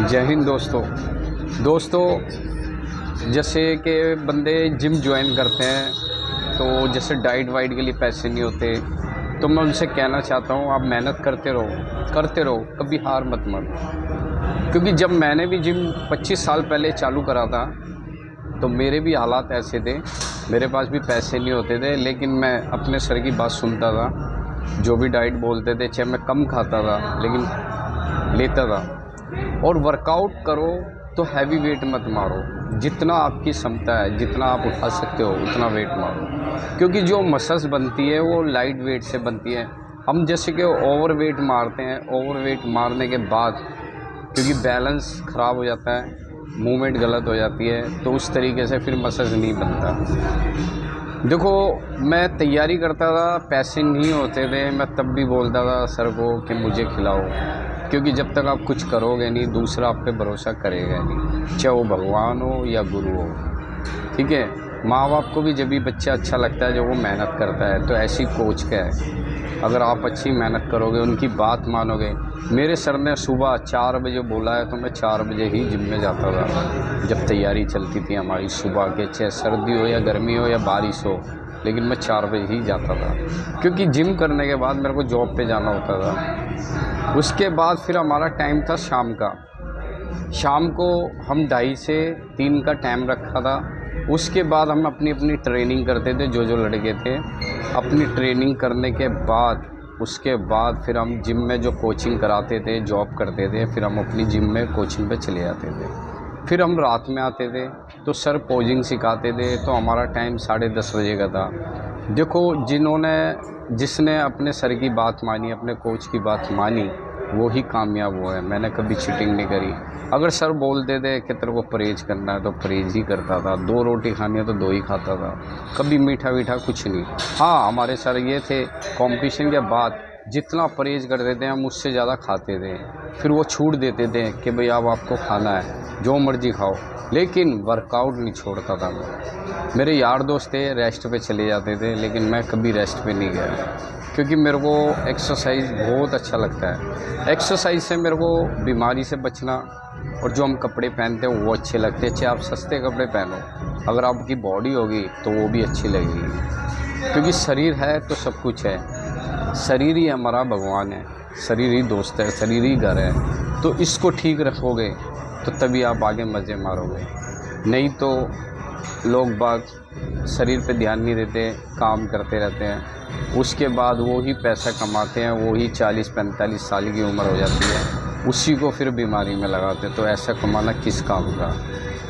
जय हिंद दोस्तों। जैसे कि बंदे जिम ज्वाइन करते हैं तो जैसे डाइट वाइट के लिए पैसे नहीं होते, तो मैं उनसे कहना चाहता हूँ आप मेहनत करते रहो, कभी हार मत मानो। क्योंकि जब मैंने भी जिम 25 साल पहले चालू करा था तो मेरे भी हालात ऐसे थे, मेरे पास भी पैसे नहीं होते थे, लेकिन मैं अपने सर की बात सुनता था। जो भी डाइट बोलते थे, चाहे मैं कम खाता था लेकिन लेता था। और वर्कआउट करो तो हैवी वेट मत मारो, जितना आपकी क्षमता है, जितना आप उठा सकते हो उतना वेट मारो। क्योंकि जो मसल्स बनती है वो लाइट वेट से बनती है। हम जैसे कि ओवर वेट मारते हैं, ओवर वेट मारने के बाद क्योंकि बैलेंस ख़राब हो जाता है, मूवमेंट गलत हो जाती है, तो उस तरीके से फिर मसल्स नहीं बनता। देखो, मैं तैयारी करता था, पैसे नहीं होते थे, मैं तब भी बोलता था सर को कि मुझे खिलाओ। क्योंकि जब तक आप कुछ करोगे नहीं, दूसरा आप पे भरोसा करेगा नहीं, चाहे वो भगवान हो या गुरु हो। ठीक है, माँ बाप को भी जब भी बच्चा अच्छा लगता है जब वो मेहनत करता है, तो ऐसी कोच का है। अगर आप अच्छी मेहनत करोगे, उनकी बात मानोगे। मेरे सर ने सुबह 4 बजे बोला है तो मैं 4 बजे ही जिम में जाता था। जब तैयारी चलती थी हमारी सुबह के, चाहे सर्दी हो या गर्मी हो या बारिश हो, लेकिन मैं 4 बजे ही जाता था। क्योंकि जिम करने के बाद मेरे को जॉब पे जाना होता था। उसके बाद फिर हमारा टाइम था शाम का। शाम को हम 2:30 से 3 का टाइम रखा था। उसके बाद हम अपनी अपनी ट्रेनिंग करते थे, जो लड़के थे। अपनी ट्रेनिंग करने के बाद उसके बाद फिर हम जिम में जो कोचिंग कराते थे, जॉब करते थे, फिर हम अपनी जिम में कोचिंग पे चले जाते थे। फिर हम रात में आते थे तो सर पोजिंग सिखाते थे, तो हमारा टाइम 10:30 बजे का था। देखो, जिसने अपने सर की बात मानी, अपने कोच की बात मानी, वो ही कामयाब हुआ है। मैंने कभी चीटिंग नहीं करी। अगर सर बोलते थे कि तेरे को परहेज़ करना है तो परहेज़ ही करता था। 2 रोटी खानी है तो 2 ही खाता था, कभी मीठा वीठा कुछ नहीं। हाँ, हमारे सर ये थे, कंपटीशन के बाद जितना परहेज़ करते थे हम उससे ज़्यादा खाते थे। फिर वो छूट देते थे कि भाई अब आपको खाना है, जो मर्ज़ी खाओ, लेकिन वर्कआउट नहीं छोड़ता था मैं। मेरे यार दोस्त थे, रेस्ट पे चले जाते थे, लेकिन मैं कभी रेस्ट पे नहीं गया। क्योंकि मेरे को एक्सरसाइज बहुत अच्छा लगता है। एक्सरसाइज से मेरे को बीमारी से बचना, और जो हम कपड़े पहनते हैं वो अच्छे लगते हैं। चाहे आप सस्ते कपड़े पहनो, अगर आपकी बॉडी होगी तो वो भी अच्छी लगेगी। क्योंकि शरीर है तो सब कुछ है। शरीर ही हमारा भगवान है, शरीर ही दोस्त है, शरीर ही घर है। तो इसको ठीक रखोगे तो तभी आप आगे मज़े मारोगे। नहीं तो लोग बाग शरीर पे ध्यान नहीं देते, काम करते रहते हैं। उसके बाद वो ही पैसा कमाते हैं, वो ही 40-45 साल की उम्र हो जाती है, उसी को फिर बीमारी में लगाते हैं। तो ऐसा कमाना किस काम का?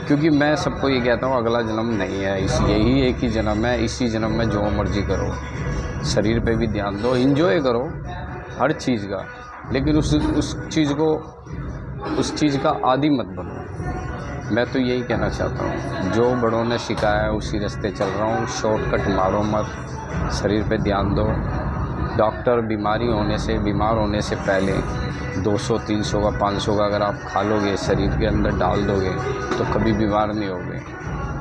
क्योंकि मैं सबको ये कहता हूँ, अगला जन्म नहीं है, यही एक ही जन्म है। इसी जन्म में जो मर्जी करो, शरीर पे भी ध्यान दो, एंजॉय करो हर चीज़ का, लेकिन उस चीज़ का आदी मत बनो। मैं तो यही कहना चाहता हूँ, जो बड़ों ने सिखाया है उसी रास्ते चल रहा हूँ। शॉर्टकट मारो मत, शरीर पे ध्यान दो। डॉक्टर बीमार होने से पहले 200-300 का 500 का अगर आप खा लोगे, शरीर के अंदर डाल दोगे, तो कभी बीमार नहीं होगे।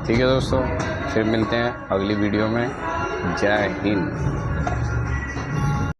ठीक है दोस्तों, फिर मिलते हैं अगली वीडियो में। जय हिंद।